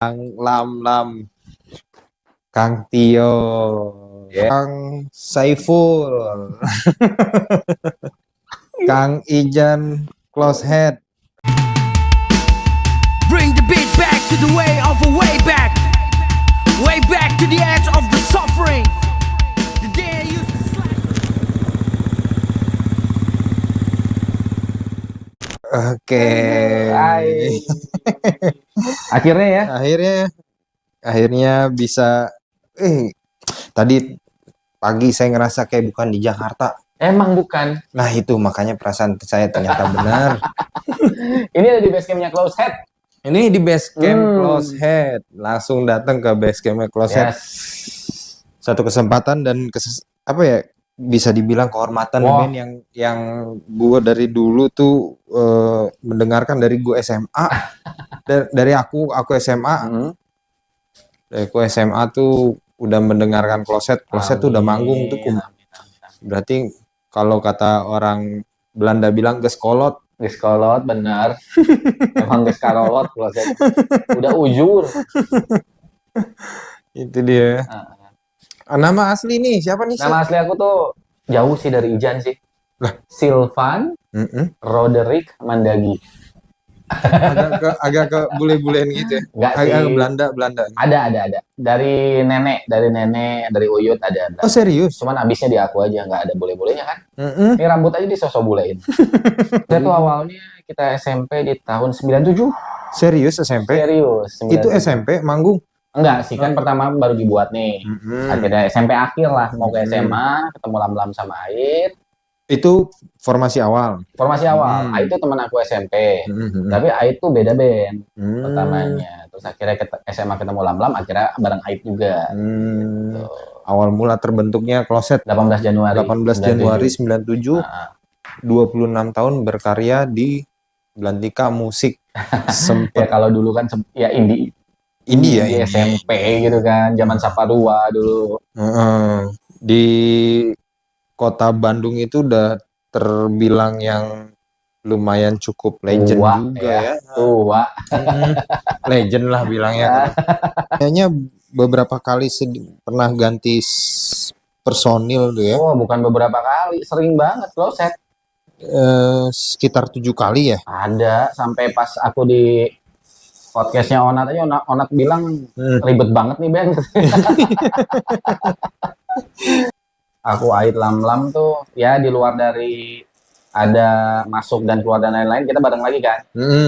Kang Lam Lam, Kang Tio, Kang Saiful, Kang Ijan Close Head. Bring the beat back to the way of a way back to the edge of the suffering. The day I used to slack. Oke. Akhirnya ya. Akhirnya bisa. Tadi pagi saya ngerasa kayak bukan di Jakarta. Emang bukan. Nah itu makanya perasaan saya ternyata benar. Ini ada di base campnya Close Head. Ini di base camp Close Head. Langsung datang ke base campnya Close Head. Satu kesempatan dan bisa dibilang kehormatan band yang gue dari dulu tuh mendengarkan dari gue SMA. dari aku SMA. Dari aku SMA tuh udah mendengarkan Close Head. Close Head tuh udah manggung tuh. Berarti kalau kata orang Belanda bilang geskolot. Geskolot benar. Emang geskolot Close Head. Udah ujur. Itu dia. Nama asli nih siapa nih? Nama asli aku tuh jauh sih dari Ijan sih. Silvan Roderick Mandagi. agak ke bule-bulean gitu ya. Enggak sih. Agak Belanda. Ada. Dari nenek, dari Uyut ada. Oh serius? Cuman abisnya di aku aja, nggak ada bule-bulenya kan. Ini rambut aja disosok bulein. Saya tuh awalnya kita SMP di tahun 97. Serius SMP? Serius. 97. Itu SMP manggung? Enggak sih, kan pertama baru dibuat nih. Akhirnya SMP akhir lah, mau ke SMA, ketemu Lam-Lam sama Ait. Itu formasi awal? Formasi awal. Ait itu teman aku SMP. Tapi Ait tuh beda band pertamanya. Terus akhirnya SMA ketemu Lam-Lam, akhirnya bareng Ait juga. Gitu. Awal mula terbentuknya Close Head 18 Januari 97. 26 tahun berkarya di Belantika Musik. Ya kalau dulu kan ya indie ya di SMP gitu kan, zaman Saparua dulu. Di kota Bandung itu udah terbilang yang lumayan cukup legend juga ya. Tua. Legend lah bilangnya. Kayaknya beberapa kali pernah ganti personil tuh ya. Oh, bukan beberapa kali, sering banget Close Head. Sekitar 7 kali ya. Ada sampai pas aku di podcastnya Onat aja, Onat bilang ribet banget nih Ben. Aku Ait Lam-Lam tuh ya di luar dari ada masuk dan keluar dan lain-lain, kita bareng lagi kan.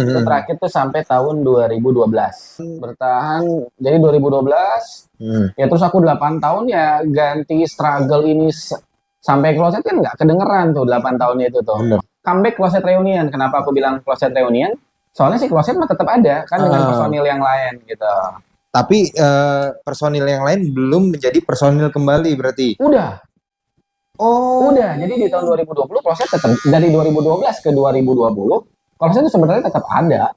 Itu terakhir tuh sampai tahun 2012. Bertahan jadi 2012. Ya terus aku 8 tahun ya ganti struggle ini sampai Close Head kan nggak kedengeran tuh 8 tahun itu tuh. Comeback Close Head Reunion. Kenapa aku bilang Close Head Reunion? Soalnya si Close Head mah tetap ada kan dengan personil yang lain gitu. Tapi personil yang lain belum menjadi personil kembali berarti? Udah. Jadi di tahun 2020 Close Head tetap, dari 2012 ke 2020 Close Head itu sebenarnya tetap ada,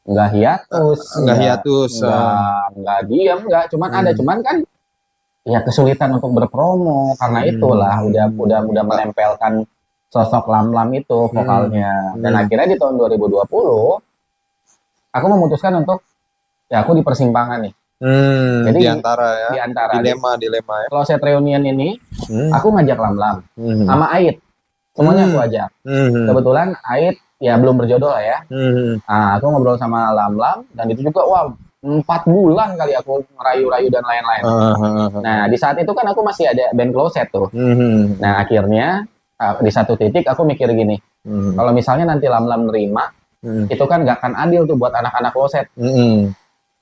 nggak hiatus, nggak diam, cuman ada, cuman kan ya kesulitan untuk berpromo karena itulah udah menempelkan sosok Lam-Lam itu vokalnya. Dan akhirnya di tahun 2020 aku memutuskan untuk ya aku di persimpangan nih. Jadi di antara dilema ya. Close Head Reunion ini aku ngajak Lam-Lam sama Ait. Semuanya aku ajak. Kebetulan Ait ya belum berjodoh lah ya. Aku ngobrol sama Lam-Lam dan itu juga 4 bulan kali aku ngerayu-rayu dan lain-lain. Nah, di saat itu kan aku masih ada band Close Head tuh. Nah, akhirnya di satu titik aku mikir gini. Kalau misalnya nanti Lam-Lam nerima, itu kan gak akan adil tuh buat anak-anak Close Head.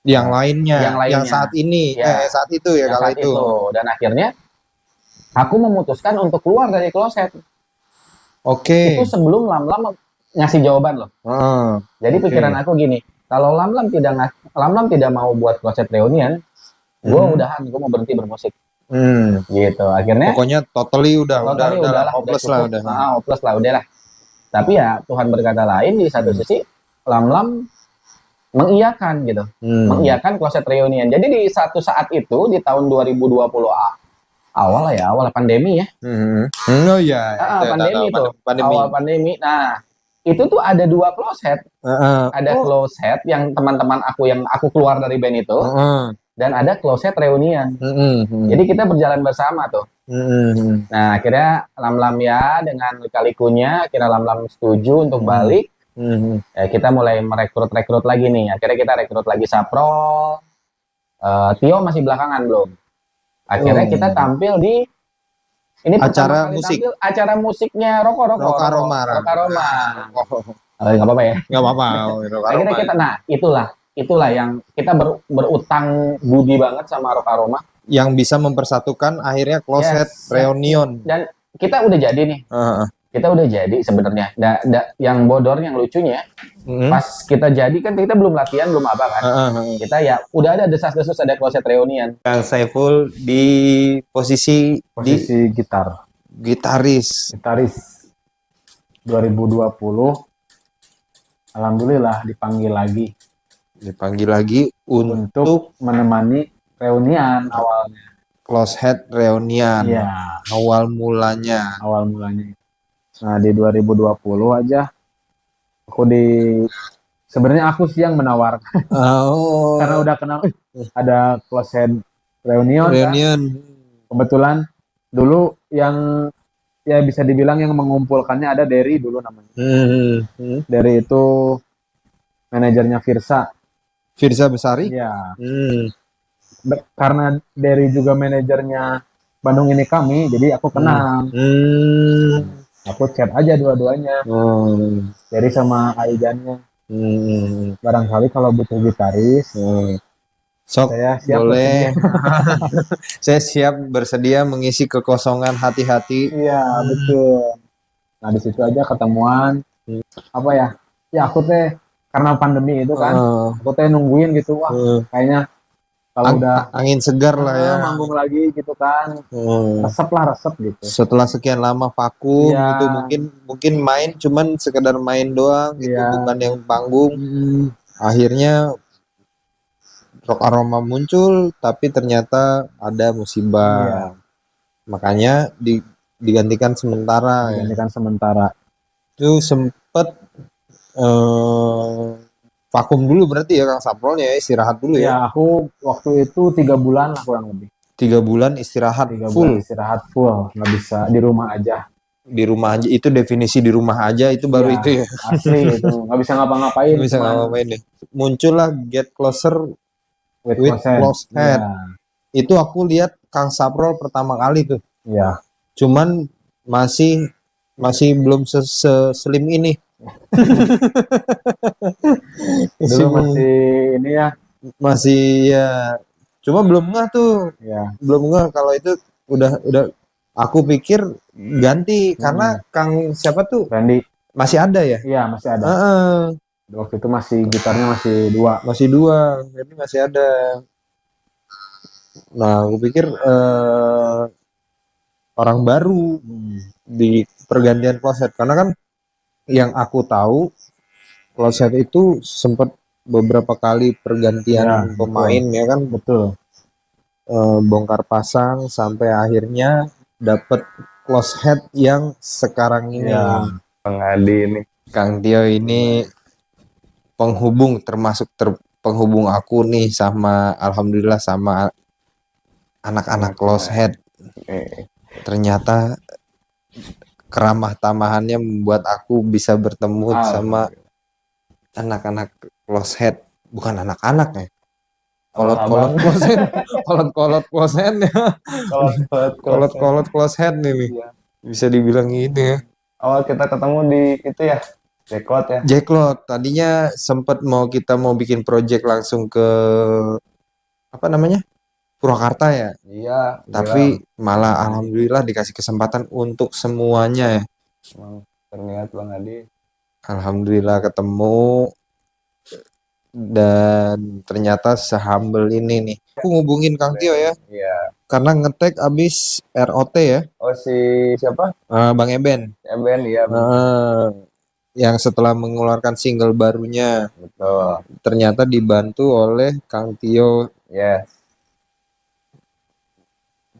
Yang lainnya, yang saat ini, saat itu ya kalau itu. Dan akhirnya aku memutuskan untuk keluar dari Close Head. Itu sebelum Lam-Lam ngasih jawaban loh. Jadi pikiran aku gini, kalau Lam-Lam tidak mau buat Close Head Reunion, gue gue mau berhenti bermusik. Gitu. Akhirnya pokoknya totally udah hopeless lah udah. Hopeless lah udahlah. Tapi ya Tuhan berkata lain, di satu sisi Lam-Lam mengiyakan gitu. Mengiyakan Close Head Reunion. Jadi di satu saat itu di tahun 2020 awal pandemi ya. Oh iya. Pandemi itu. Awal pandemi. Nah, itu tuh ada 2 close head. Ada close head yang teman-teman aku yang aku keluar dari band itu, dan ada close head reunian. Jadi kita berjalan bersama tuh. Nah, akhirnya Lam-Lam ya dengan lika-likunya, akhirnya Lam-Lam setuju untuk balik. Ya, kita mulai merekrut lagi nih. Akhirnya kita rekrut lagi Saprol. Tio masih belakangan belum. Akhirnya kita tampil di ini acara pertama kali musik. tampil acara musiknya Rock Aroma. Nggak apa-apa ya. Nggak apa-apa. Akhirnya kita, nah itulah yang kita berutang budi banget sama Rock Aroma. Yang bisa mempersatukan akhirnya close head reunion. Dan kita udah jadi nih. Kita udah jadi sebenarnya. Yang bodornya, yang lucunya, pas kita jadi kan kita belum latihan, belum apa kan. Kita ya udah ada desas-desus ada close head reunion. Kang Saiful di posisi gitaris 2020 alhamdulillah dipanggil lagi untuk menemani reunian awalnya. Close head reunian. Iya, Awal mulanya. Nah, di 2020 aja sebenarnya aku sih yang menawarkan. Karena udah kenal ada close head reunion. Kan? Kebetulan dulu yang ya bisa dibilang yang mengumpulkannya ada Derry dulu namanya. Derry itu manajernya Firsa Besari. Iya. Karena Derry juga manajernya Bandung Ini Kami, jadi aku kenal. Aku chat aja dua-duanya. Derry sama Aidannya. Barangkali kalau butuh gitaris, sok saya siap boleh. Saya siap bersedia mengisi kekosongan hati-hati. Iya, betul. Nah, di situ aja ketemuan. Apa ya? Ya aku teh karena pandemi itu kan, aku teh nungguin gitu. Wah, kayaknya kalau udah angin segar lah ya. Manggung lagi gitu kan. Resep gitu. Setelah sekian lama vakum gitu, mungkin main cuman sekedar main doang gitu, bukan yang panggung. Akhirnya Rock Aroma muncul, tapi ternyata ada musibah. Makanya digantikan sementara. Itu sempet vakum dulu berarti ya Kang Saprolnya ya, istirahat dulu ya. Ya, aku waktu itu 3 bulan lah kurang lebih. 3 bulan istirahat 3 full. bulan istirahat full, nggak bisa di rumah aja. Di rumah aja, itu definisi di rumah aja itu baru itu ya. Asli itu, nggak bisa ngapa-ngapain. Nggak bisa ngapa-ngapain deh. Muncullah Get Closer with Close Head. Itu aku lihat Kang Saprol pertama kali tuh. Iya. Cuman masih belum slim ini. Dulu masih ini ya. Masih ya. Cuma belum ngeh tuh. Ya. Belum ngeh kalau itu udah aku pikir ganti karena Kang siapa tuh? Randy. Masih ada ya? Iya, masih ada. Waktu itu gitarnya masih 2. Masih 2, jadi masih ada. Nah, aku pikir orang baru di pergantian close head karena kan yang aku tahu close head itu sempat beberapa kali pergantian pemain ya kan, betul. Bongkar pasang sampai akhirnya dapat close head yang sekarang ini. Bang Adi ini. Kang Tio ini penghubung, termasuk penghubung aku nih sama alhamdulillah sama anak-anak close head. Ternyata keramah tamahannya membuat aku bisa bertemu sama anak-anak close head, bukan anak-anak ya. Kolot close head, kolot close head ya. Kolot close head nih. Bisa dibilang gitu ya. Awal kita ketemu di itu ya. Jacklot ya. Jacklot. Tadinya sempat kita mau bikin project langsung ke apa namanya? Purwakarta ya. Iya. Tapi malah alhamdulillah dikasih kesempatan untuk semuanya ya. Terniat Bang Adi. Alhamdulillah ketemu dan ternyata sehumble ini nih. Aku ngubungin Kang Tio ya. Iya. Karena ngetek abis ROT ya. Oh si siapa? Bang Eben. Eben iya. Yang setelah mengeluarkan single barunya. Betul. Ternyata dibantu oleh Kang Tio. Yes.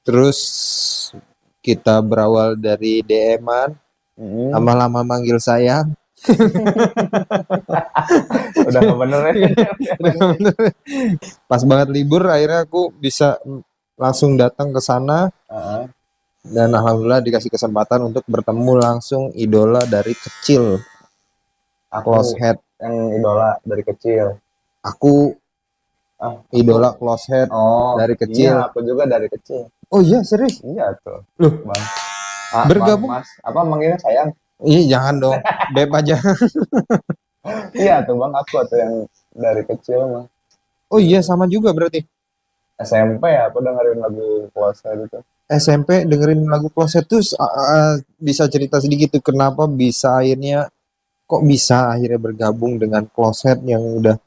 Terus kita berawal dari DM-an. Lama-lama manggil sayang. Udah nggak bener ya. Pas banget libur akhirnya aku bisa langsung datang ke sana Heeh. dan alhamdulillah dikasih kesempatan untuk bertemu langsung idola dari kecil, Aku close head. yang idola dari kecil. Aku Ah, idola close head oh, dari iya, kecil. aku juga dari kecil. Oh iya, serius? Iya tuh, Loh, Bang. Ah, bergabung? Bang, Mas, apa manggilnya sayang? Ih, jangan dong. Beb aja. Iya tuh, Bang, aku tuh yang dari kecil mah. Oh iya, sama juga berarti. SMP ya, aku dengerin lagu Close gitu. SMP dengerin lagu close head terus bisa cerita sedikit tuh kenapa bisa akhirnya kok bisa akhirnya bergabung dengan close head yang udah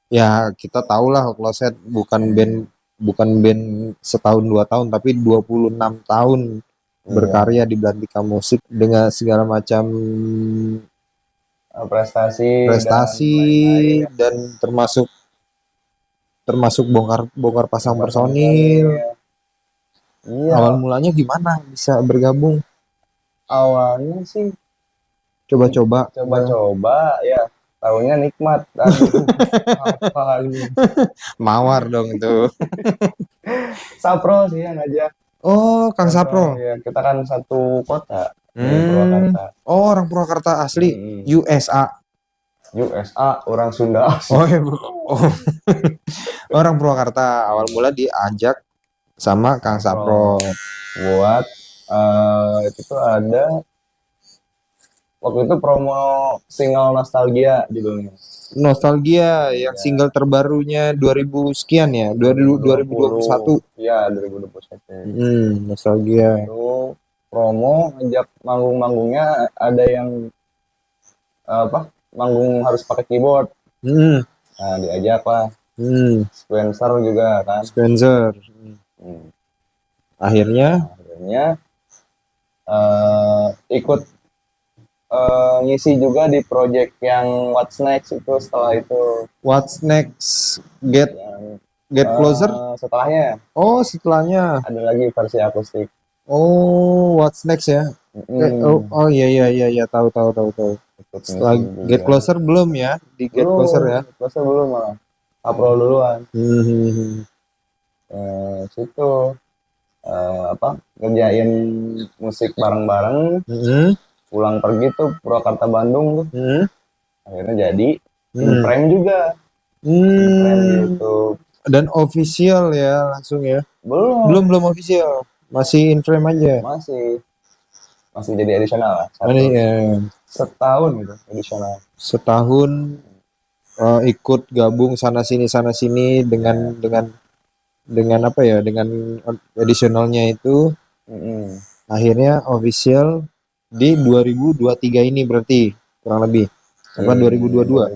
ya kita tahu lah close head bukan band setahun 2 tahun tapi 26 tahun Iya. berkarya di belantika musik dengan segala macam Prestasi prestasi lain-lain. dan termasuk bongkar pasang Pasang personil. personil. Iya, Awal mulanya gimana bisa bergabung? awalnya sih Coba-coba. coba-coba ya, tahunya nikmat. Aduh, apa ini? Mawar dong itu. Sapro sih yang ngajak. Oh, Kang Sapro. Ya, kita kan satu kota di Hmm. Purwakarta. Oh, orang Purwakarta asli. USA. USA, orang Sunda. Oh, oh. Orang Purwakarta awal mula diajak sama Kang Sapro. Buat itu tuh ada waktu itu promo single Nostalgia judulnya. Nostalgia yang single terbarunya 2000 sekian ya, 2021. Iya, 2021. Nostalgia. Itu promo ngajak manggung-manggungnya ada yang apa? Manggung harus pakai keyboard. Nah, diajak lah. Sequencer juga kan. Spencer. Akhirnya ikut ngisi juga di project yang What's Next itu setelah itu. What's next? Get Yang Closer? setelahnya Oh, setelahnya. ada lagi versi akustik. Oh, What's next ya? Oh iya tahu. Ikut Setelah ngisi juga. Get Closer belum ya? Di Get Closer ya. Get Closer belum malah. April duluan. Situ apa? Ngerjain musik bareng-bareng. Pulang pergi tuh Purwakarta Bandung tuh. Akhirnya jadi frame juga. Frame YouTube. Dan official ya langsung ya? Belum official. Masih in frame aja. Masih jadi additional lah. Setahun gitu additional. Setahun ikut gabung sana sini dengan apa ya? Dengan additionalnya itu. Akhirnya official di 2023 ini berarti kurang lebih apa 2022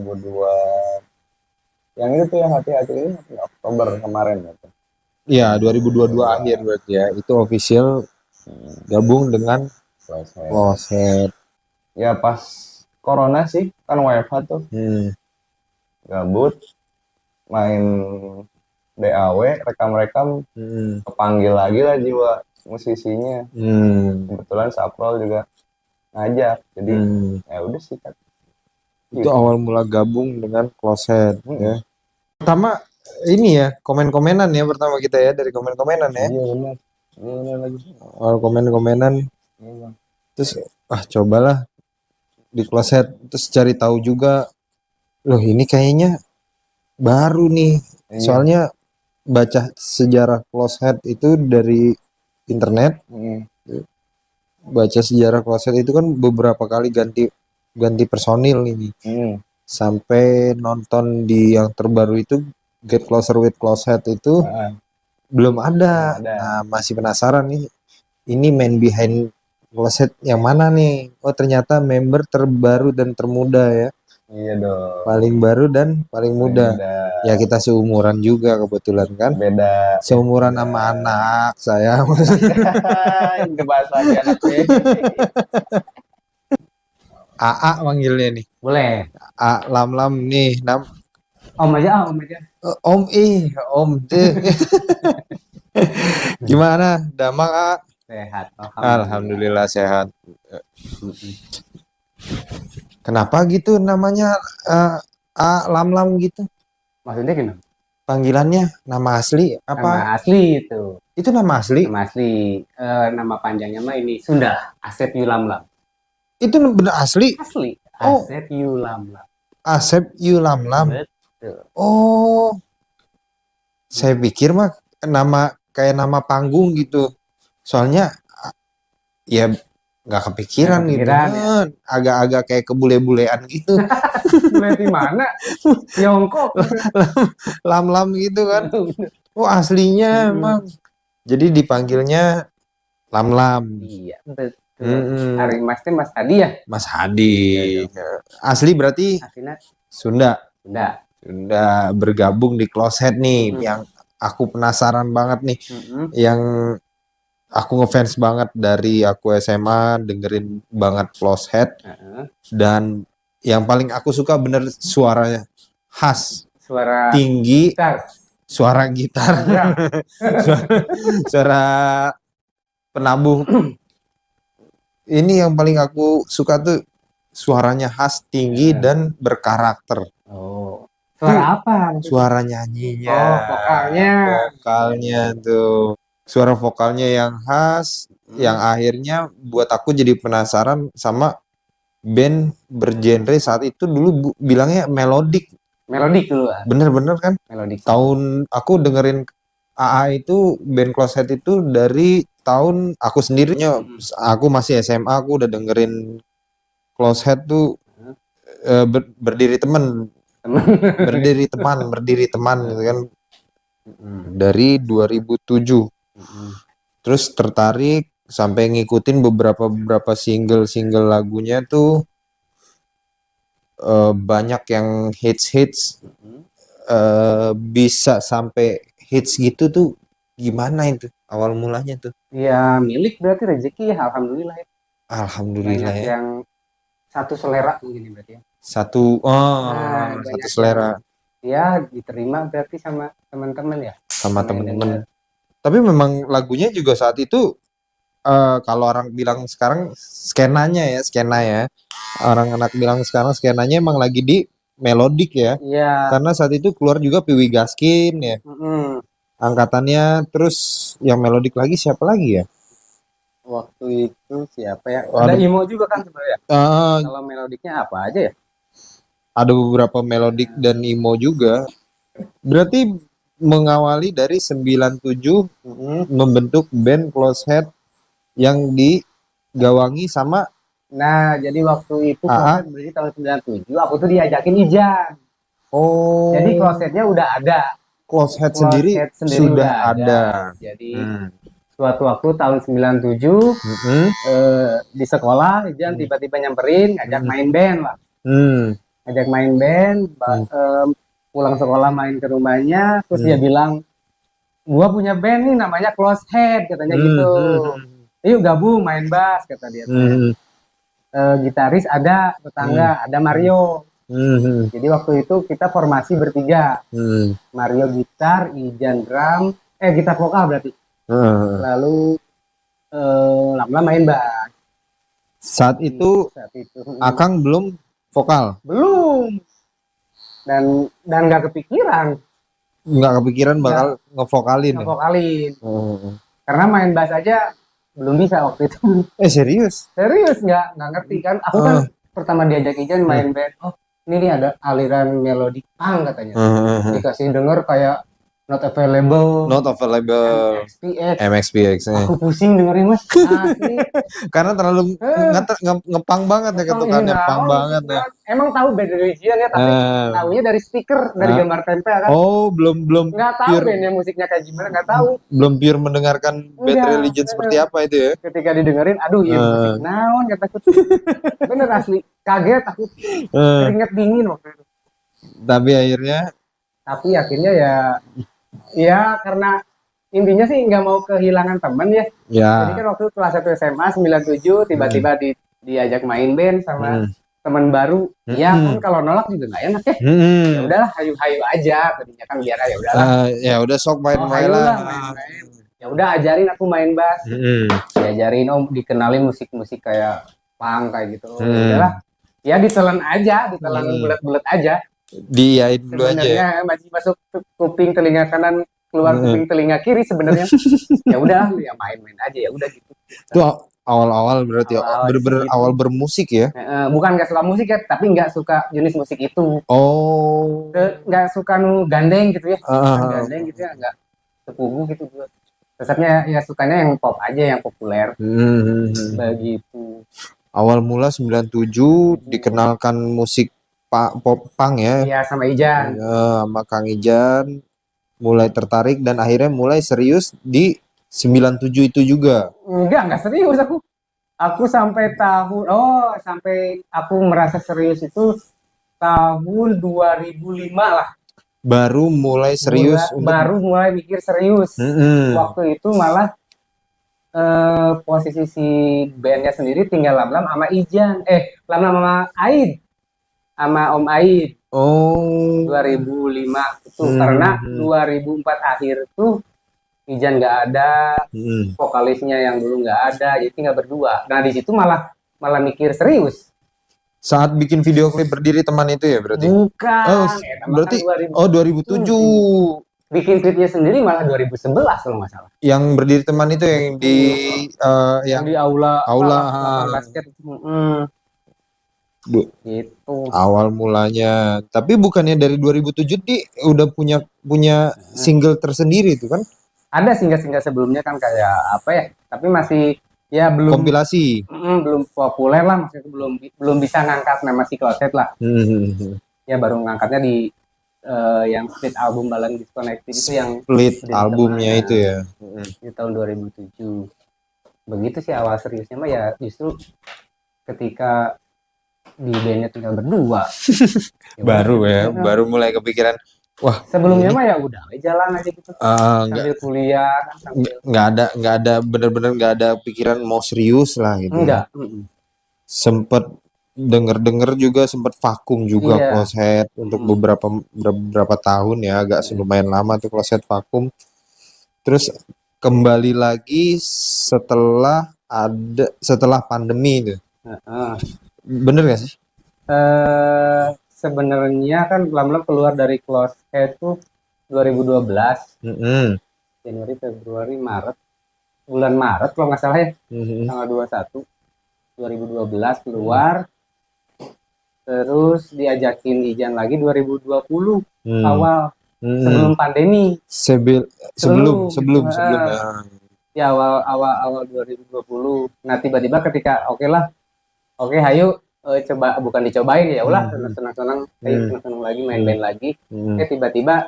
yang itu yang hati-hati ini Oktober kemarin gitu. Ya 2022 akhir berarti ya itu official gabung dengan Close Head. Ya pas corona sih kan WFH tuh gabut main BAW rekam kepanggil lagi lah jiwa musisinya. Kebetulan Saprol juga ngajak jadi ya udah sih kan itu awal mula gabung dengan Close Head ya. Pertama ini ya komen-komenan ya pertama kita ya dari komen-komenan ya. Iya benar lagi awal komen-komenan terus cobalah di Close Head terus cari tahu juga loh ini kayaknya baru nih soalnya baca sejarah Close Head itu dari internet. Baca sejarah Close Head itu kan beberapa kali ganti personil ini. Sampai nonton di yang terbaru itu Get Closer with Close Head itu belum ada. Nah, masih penasaran nih. Ini main behind Close Head yang mana nih? Oh, ternyata member terbaru dan termuda ya. Iya dong. Paling baru dan paling muda. Ya kita seumuran juga kebetulan kan. Beda. Seumuran sama anak saya. Itu bahasanya anaknya. AA manggilnya nih. Boleh. A Lam nih. Om aja. Om deh. Gimana? Damang A? Sehat. Alhamdulillah sehat. Kenapa gitu namanya Lam-Lam gitu? Maksudnya gimana? Panggilannya nama asli Nama apa? asli itu. Itu nama asli? Nama asli. Nama panjangnya mah ini Sunda. Asep Yulamlam. Itu bener asli? Asli. Oh. Asep Yulamlam. Asep Yulamlam. Betul. Oh. Saya pikir mah kayak nama panggung gitu. Soalnya ya nggak kepikiran gitu. Ya. Agak-agak kayak kebule-bulean gitu. Mulai di mana? Tiongkok. Lam-lam gitu kan. Oh aslinya emang. Jadi dipanggilnya Lam-Lam. Iya, betul. Hari Mas teh Mas Hadi ya? Mas Hadi. Asli berarti Aslinya Sunda. Sunda. Bergabung di Closehead nih, yang aku penasaran banget nih, yang aku ngefans banget dari aku SMA, dengerin banget Closehead, dan yang paling aku suka bener suaranya khas, Suara tinggi, gitar. suara gitar, suara penabuh. Ini yang paling aku suka tuh suaranya khas, tinggi, dan berkarakter. Oh. Suara apa? Suara nyanyinya. Oh, vokalnya. Vokalnya tuh. Suara vokalnya yang khas, yang akhirnya buat aku jadi penasaran sama band bergenre saat itu dulu bilangnya melodik. Melodik dulu. Bener-bener kan? Melodik. Tahun aku dengerin AA itu, band Closehead itu dari tahun aku sendirinya, aku masih SMA, aku udah dengerin Closehead tuh berdiri teman gitu kan, dari 2007. Terus tertarik sampai ngikutin beberapa single lagunya tuh, banyak yang hits, bisa sampai hits gitu tuh gimana itu awal mulanya tuh? Ya milik berarti rezeki ya, alhamdulillah ya. Alhamdulillah Banyak ya. yang satu selera mungkin berarti ya. Satu banyak selera. Ya diterima berarti sama teman-teman ya. Sama temen-temen. Tapi memang lagunya juga saat itu, kalau orang bilang sekarang skena ya. Orang anak bilang sekarang skenanya emang lagi di melodik ya. Iya. Karena saat itu keluar juga Piwi Gaskin ya. Angkatannya, terus yang melodik lagi siapa lagi ya? Waktu itu siapa ya? Ada Imo juga kan sebenarnya. Kalau melodiknya apa aja ya? Ada beberapa melodik dan emo juga. Berarti mengawali dari 97 membentuk band Closehead yang digawangi sama. Nah, jadi waktu itu Closehead berarti tahun 97 aku tuh diajakin Ijan. Oh. Jadi Closehead-nya udah ada. Closehead sendiri sudah ada. Jadi suatu waktu tahun 97 di sekolah Ijan tiba-tiba nyamperin ngajak main band lah. Ngajak main band, pulang sekolah main ke rumahnya, terus dia bilang, gua punya band nih namanya Closehead, katanya gitu. Yuk gabung main bass, kata dia. Gitaris ada tetangga, ada Mario. Jadi waktu itu kita formasi bertiga. Mario gitar, Ijan drum, gitar vokal berarti. Lalu lama-lama main bass. Saat itu Akang belum vokal? Belum. Dan nggak kepikiran. Nggak kepikiran bakal ngevokalin. Karena main bass aja belum bisa waktu itu. Serius? Serius nggak ngerti kan. Aku kan pertama diajak Ijan main band. Oh ini nih ada aliran melodi punk katanya. Dikasih denger kayak Not Available. MXPX. Aku pusing dengerin mas. Karena terlalu ngepang banget ya ketukannya, pang banget ya. Emang tahu Bad Religion ya, tapi tahunya dari stiker, dari gambar tempel kan. Oh, belum nggak tahu bandnya musiknya kayak gimana, nggak tahu. Belum pure mendengarkan Bad Religion seperti apa itu ya. Ketika didengerin, aduh iya musik naon kataku. Bener asli, kaget aku. Keringet dingin waktu itu. Tapi akhirnya ya karena intinya sih nggak mau kehilangan teman ya. Jadi kan waktu kelas 1 SMA 97 tiba-tiba diajak main band sama teman baru. Ya kan kalau nolak juga nggak enak ya. Ya udahlah hayu-hayu aja. Tadinya kan biar ya udahlah. Ya udah sok main-main lah. Ya udah ajarin aku main bass. Diajarin dikenalin musik-musik kayak punk kayak gitu. Udahlah. Ya ditelan aja, ditelan bulat-bulat aja. Diain dulu aja. Sebenarnya masih masuk kuping telinga kanan, keluar kuping telinga kiri sebenarnya. Ya udah, ya main-main aja ya udah gitu. Itu awal-awal berarti Awal-awal bener-bener sih gitu. awal bermusik ya. Bukan nggak suka musik ya, tapi nggak suka jenis musik itu. Oh. Nggak suka gandeng gitu ya, Ah. gandeng gitu ya, nggak sepugu gitu gue. Tetapnya ya sukanya yang pop aja, yang populer begitu. Awal mula 97 dikenalkan musik pop punk ya. Iya sama Ijan. Sama Kang Ijan mulai tertarik dan akhirnya mulai serius di 97 itu juga. Enggak serius aku. Aku sampai sampai aku merasa serius itu tahun 2005 lah. Baru mulai serius Baru mulai mikir serius. Waktu itu malah posisi si bandnya sendiri tinggal Lamlam sama Ijan. Lamlam sama Aid. Sama Om Aid. Oh. 2005 itu karena 2004 akhir tuh Ijan nggak ada, vokalisnya yang dulu nggak ada, jadi tinggal berdua. Nah di situ malah mikir serius. Saat bikin video klip Berdiri Teman itu ya berarti? Bukan. Oh, berarti 2007. Bikin klipnya sendiri malah 2011 kalau nggak salah. Yang Berdiri Teman itu yang di yang di aula basket. Gitu. Awal mulanya. Tapi bukannya dari 2007 di udah punya single tersendiri itu kan? Ada single-single sebelumnya kan kayak apa ya? Tapi masih ya belum kompilasi. Belum populer lah, maksudnya belum bisa ngangkat nama si Closet lah. Ya baru ngangkatnya di yang split album Balang Disconnected itu yang split albumnya itu ya. Di tahun 2007. Begitu sih awal seriusnya mah ya justru ketika di bandnya tinggal berdua. Baru mulai kepikiran. Wah, sebelumnya mah ya udah jalan aja gitu. Sambil kuliah, nggak ada bener-bener nggak ada pikiran mau serius lah gitu. Enggak. Sempet denger juga sempet vakum juga Closehead untuk beberapa tahun ya, agak lumayan lama tuh Closehead vakum. Terus kembali lagi setelah pandemi itu. Bener gak sih? Sebenarnya kan Lamlam keluar dari Closehead tuh 2012. Januari, Februari, Maret. Bulan Maret kalau nggak salah ya. Tanggal 21 2012 keluar. Terus diajakin Ijan lagi 2020 awal sebelum pandemi. Sebelum Ya awal 2020. Nah tiba-tiba ketika oke hayu coba, bukan dicobain ya ulah senang-senang lagi main band lagi. Tiba-tiba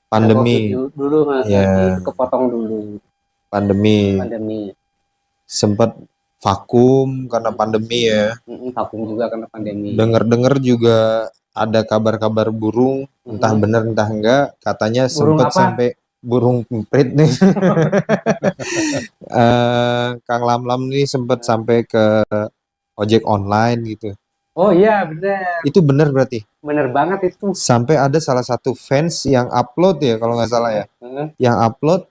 pandemi dulu kepotong dulu pandemi sempat vakum karena pandemi ya. Vakum juga karena pandemi. Dengar juga ada kabar-kabar burung, entah benar entah enggak, katanya sempat sampai burung pemprit nih. Kang Lamlam nih sempat sampai ke ojek online gitu. Oh iya benar. Itu benar berarti? Benar banget itu. Sampai ada salah satu fans yang upload ya kalau nggak salah ya, yang upload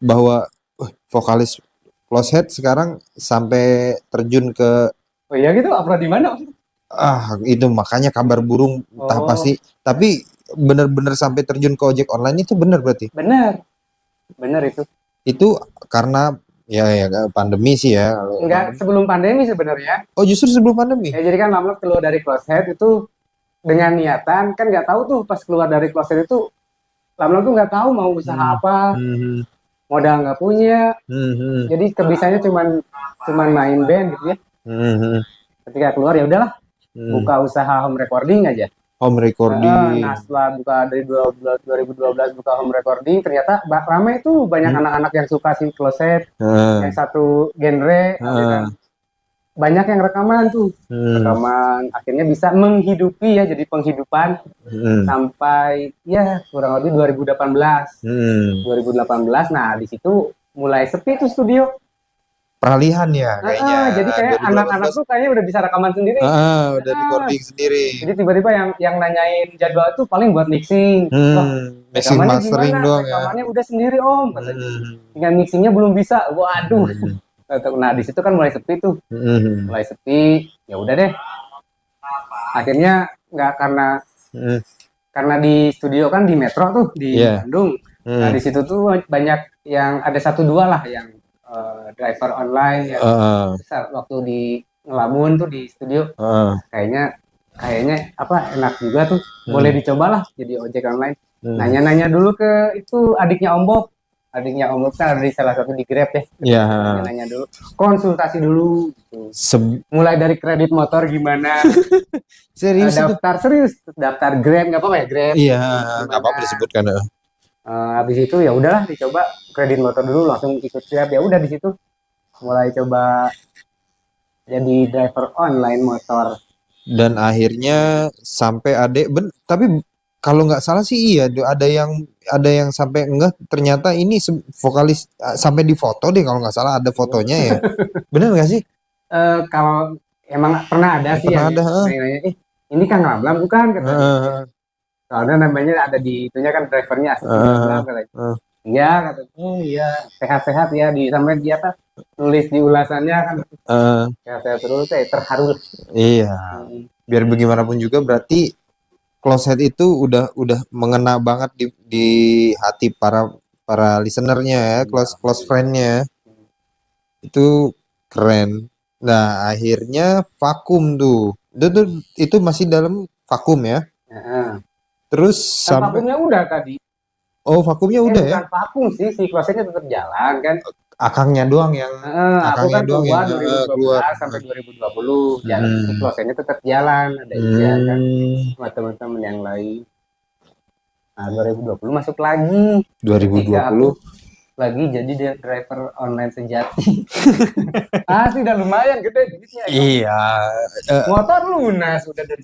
bahwa vokalis Closehead sekarang sampai terjun ke. Oh iya gitu, upload di mana? Itu makanya kabar burung entah pasti. Tapi benar-benar sampai terjun ke ojek online itu benar berarti? Benar itu. Itu karena ya pandemi sih ya. Enggak, sebelum pandemi sebenarnya. Oh justru sebelum pandemi? Ya jadi kan Lamlam keluar dari Closehead itu dengan niatan, kan nggak tahu tuh pas keluar dari Closehead itu Lamlam tuh nggak tahu mau usaha apa, modal nggak punya, jadi kebisaannya cuman main band gitu ya. Ketika keluar ya udahlah, buka usaha home recording aja. Home recording. Nah setelah buka dari 2012 buka home recording, ternyata ramai tuh banyak anak-anak yang suka si Closehead, yang satu genre, banyak yang rekaman tuh, rekaman akhirnya bisa menghidupi ya, jadi penghidupan sampai ya kurang lebih 2018. 2018, nah di situ mulai sepi tuh studio. Peralihan ya kayaknya. Jadi kayak anak-anak tuh kayaknya udah bisa rekaman sendiri. Udah recording sendiri. Jadi tiba-tiba yang nanyain jadwal tuh paling buat mixing. Mixing mastering doang ya. Rekamannya udah sendiri om, katanya. Tinggal mixingnya belum bisa. Waduh. Nah di situ kan mulai sepi tuh. Mulai sepi. Ya udah deh. akhirnya nggak Hmm. karena di studio kan di Metro tuh di Iya. Bandung. Nah di situ tuh banyak yang ada 1-2 lah yang driver online ya. Terus waktu di ngelamun tuh di studio kayaknya apa enak juga tuh, boleh dicobalah jadi ojek online. Nanya-nanya dulu ke itu adiknya Om Bob kan ada di salah satu di Grab ya. Iya. Nanya-nanya dulu, konsultasi dulu gitu. Seb- Mulai dari kredit motor gimana, Serius itu? daftar Grab nggak apa-apa ya Grab. Iya, Gimana? nggak apa-apa disebutkan. Habis itu ya udahlah dicoba kredit motor dulu, langsung ikut Grab, ya udah di situ mulai coba jadi driver online motor. Dan akhirnya sampai tapi kalau nggak salah sih iya, ada yang sampai enggak ternyata ini vokalis sampai di foto deh kalau nggak salah ada fotonya ya. Bener nggak sih? Kalau emang pernah ada sih Pernah yang ada, nanya, ini Kang Lamlam bukan katanya. Soalnya namanya ada di itunya kan drivernya asli Lamlam katanya. Iya katanya. Oh iya, sehat-sehat ya, sampai dia apa nulis di ulasannya kan. Sehat-sehat terus, terharu. Iya. Biar bagaimanapun juga berarti Closehead itu udah mengena banget di hati para listenernya ya, close friendnya. Itu keren. Nah, akhirnya vakum tuh. Itu masih dalam vakum ya. Terus sampai Vakumnya udah tadi. Oh, vakumnya udah ya. Bukan vakum sih, si Closeheadnya tetap jalan kan. Akangnya doang yang Aku kan doang yang keluar 2012 keluar. sampai 2020. Jalan si Closeheadnya tetap jalan, ada Iya kan sama teman-teman yang lain. Nah, 2020 masuk lagi. 2020 Lagi jadi driver online sejati. Sih udah lumayan gede duitnya. iya. Motor lunas udah dari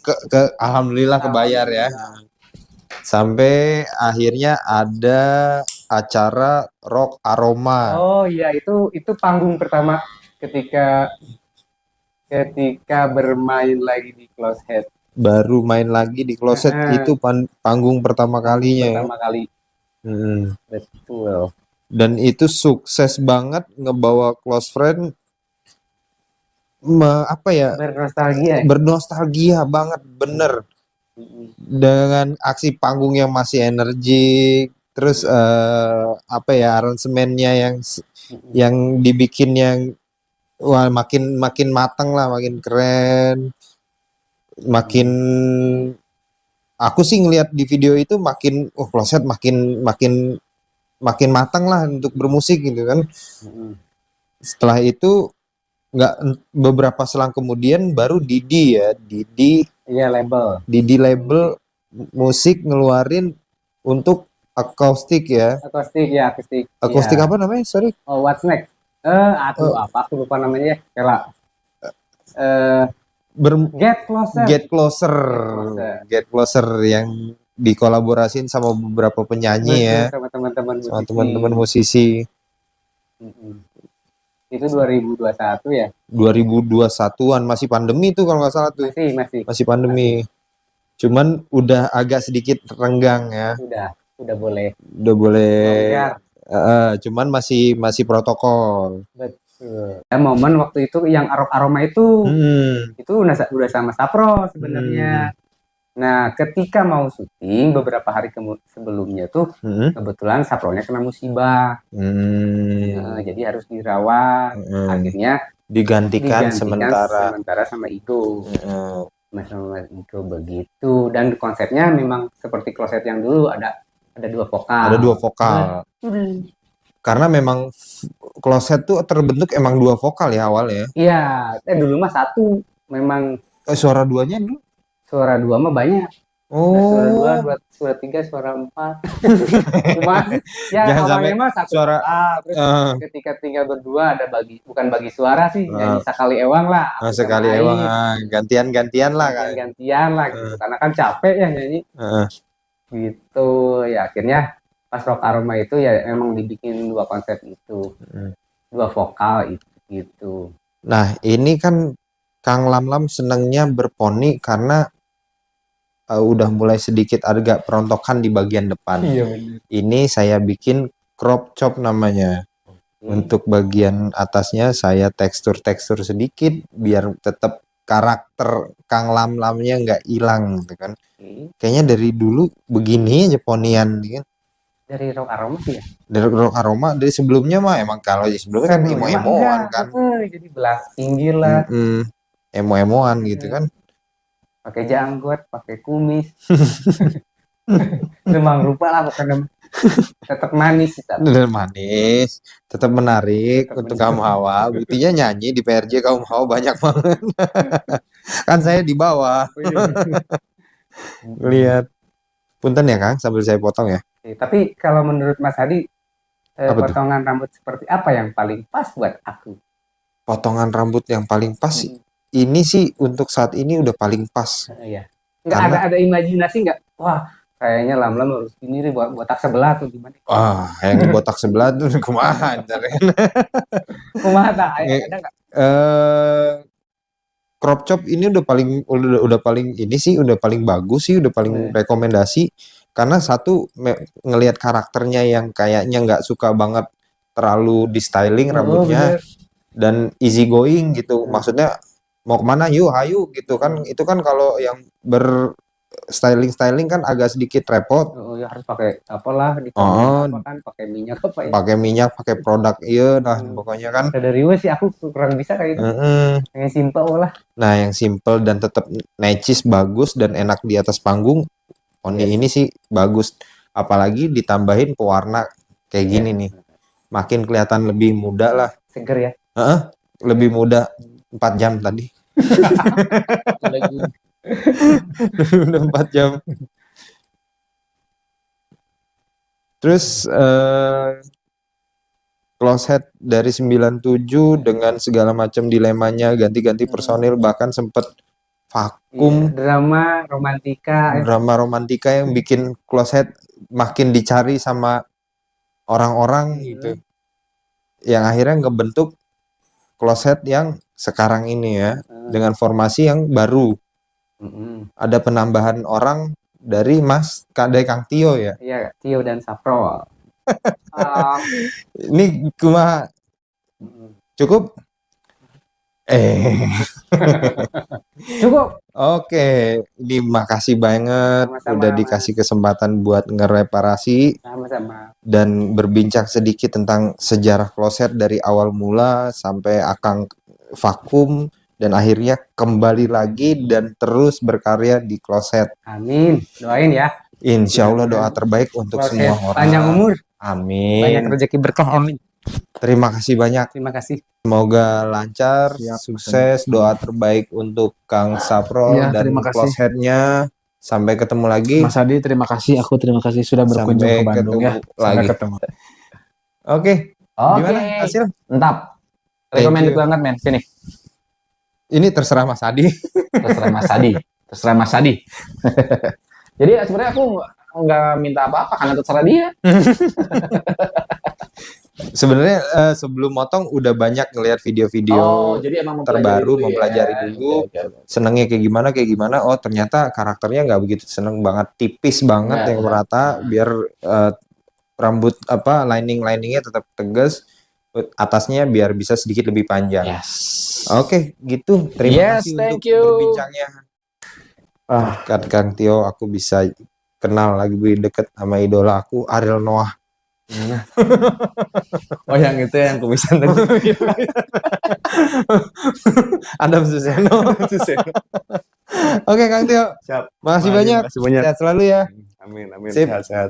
Alhamdulillah kebayar ya. Sampai akhirnya ada acara Rock Aroma. Oh iya, itu panggung pertama ketika bermain lagi di Closehead. Baru main lagi di Closehead itu panggung pertama kalinya. Pertama kali. Betul. Dan itu sukses banget ngebawa Close Friend bernostalgia banget, bener. Dengan aksi panggung yang masih energik, terus aransemennya yang dibikin yang wah makin matang lah, makin keren, makin aku sih ngelihat di video itu makin Closehead makin matang lah untuk bermusik gitu kan. Setelah itu beberapa selang kemudian baru Didi label musik ngeluarin untuk akustik ya. Akustik apa namanya? Sorry. Oh, what's next? Apa aku lupa namanya ya. Get Closer yang dikolaborasiin sama beberapa penyanyi. Betul, ya. Sama teman-teman musisi. Itu 2021 ya? 2021-an, masih pandemi tuh kalau nggak salah tuh. Masih pandemi. Cuman udah agak sedikit renggang ya. Udah boleh. Cuman masih protokol. Betul. Momen waktu itu yang aroma itu udah sama Sapro sebenarnya. Nah, ketika mau syuting beberapa hari sebelumnya tuh kebetulan Sapronya kena musibah. Jadi harus dirawat. Akhirnya digantikan sementara sama Igo. Sama Igo begitu. Dan konsepnya memang seperti Closehead yang dulu ada 2 vokal. Karena memang Closehead tuh terbentuk emang 2 vokal ya awalnya. Iya, dulu mah 1 memang. Suara 2-nya dulu? Suara 2 mah banyak. Suara 2, suara 3, suara 4. Jangan sampai mah suara terus ketika tinggal berdua ada bukan bagi suara sih, nyanyi sekali ewang lah. Sekali ewang, gantian lah kan. Gantian lah gitu. Karena kan capek ya nyanyi. Gitu ya, akhirnya pas Rock Aroma itu ya emang dibikin 2 konsep itu. 2 vokal itu gitu. Nah, ini kan Kang Lamlam senangnya berponi karena udah mulai sedikit agak perontokan di bagian depan. Iya benar. Ini saya bikin crop chop namanya. Untuk bagian atasnya saya tekstur sedikit biar tetap karakter Kang Lam-Lamnya nggak hilang gitu kan. Kayaknya dari dulu begini aja ponian kan. Dari Rock Aroma sih ya. Dari Rock Aroma dari sebelumnya mah emang kalau sebelumnya kan emo-emoan kan. Jadi belas tinggi lah, Emo-emoan gitu kan. pakai janggut, pakai kumis. Memang lupa lah pokoknya. Tetap manis sih, Bener manis, tetap menarik Tetap untuk menarik. kaum hawa. Buktinya nyanyi di PRJ kaum hawa banyak banget. Kan saya di bawah. Lihat. Punten ya Kang, sambil saya potong ya. Tapi kalau menurut Mas Hadi, Apa tuh? potongan rambut seperti apa yang paling pas buat aku? Potongan rambut yang paling pas sih. Ini sih untuk saat ini udah paling pas. Iya. Nggak Karena- ada imajinasi nggak? Wah, kayaknya Lam-Lam harus ini nih buat botak sebelah tuh gimana? Wah, yang botak sebelah tuh kumaha ntar kan. Kumaha tak? Nge- Ada nggak? Crop chop ini udah paling ini sih udah paling bagus sih, udah paling rekomendasi karena satu ngelihat karakternya yang kayaknya nggak suka banget terlalu di styling rambutnya bener. dan easy going gitu. Maksudnya mau kemana yuk hayu gitu kan. Itu kan kalau yang styling kan agak sedikit repot. Oh, ya harus pakai apalah di Oh. apa kan pakai minyak apa ya? Pakai minyak, pakai produk iya nah pokoknya kan. Dari gue sih aku kurang bisa kayak gitu. Yang simple lah. Nah, yang simple dan tetap necis bagus dan enak di atas panggung. Oni ini sih bagus. Apalagi ditambahin pewarna kayak gini nih. Makin kelihatan lebih muda lah. Seger ya. Lebih muda 4 jam tadi. Udah 4 jam. Terus close head dari 97 dengan segala macam dilemanya, ganti-ganti personil, bahkan sempet vakum. Iya, drama romantika. Drama romantika yang bikin close head makin dicari sama orang-orang gitu. Yang akhirnya ngebentuk close head yang sekarang ini ya, dengan formasi yang baru. Ada penambahan orang dari dari Kang Tio ya. Iya, Tio dan Saprol. Ini cuma cukup? Cukup. Oke, ini makasih banget Sama-sama, udah dikasih kesempatan buat ngereparasi Sama-sama. dan berbincang sedikit tentang sejarah kloset dari awal mula sampai Akang vakum dan akhirnya kembali lagi dan terus berkarya di kloset. Amin. Doain ya. Insya Allah doa terbaik untuk Kloset semua orang. panjang umur, Amin. banyak rezeki berkah. Amin. Terima kasih banyak. Terima kasih. Semoga lancar, sukses. Doa terbaik untuk Kang Sapro Iya, dan terima kasih. close head-nya. Sampai ketemu lagi. Mas Hadi, terima kasih. Aku terima kasih sudah berkunjung Sampai ke Bandung ya. ketemu Sampai lagi. ketemu. Oke. Oke. Gimana hasil? Mantap. Thank Recommended you. banget men. Sini. Ini terserah Mas Adi. Terserah Mas Hadi. Terserah Mas Hadi. Jadi sebenarnya aku nggak minta apa-apa karena terserah dia. Sebenarnya sebelum motong udah banyak ngelihat video-video jadi emang terbaru, dulu mempelajari dulu. Senengnya kayak gimana. Oh ternyata karakternya nggak begitu seneng banget, tipis banget Ya, yang merata, biar rambut liningnya tetap tegas, atasnya biar bisa sedikit lebih panjang. Yes. Oke, gitu. Terima Yes, kasih thank untuk you. berbincangnya. Kang Tio, aku bisa kenal lagi lebih deket sama idola aku, Ariel Noah. Oh, yang itu yang kumisan tadi. Adam Suseno. Oke, Kang Tio. Siap. Makasih banyak. Makasih banyak. Sehat selalu ya. Amin, Sip. Sehat-sehat.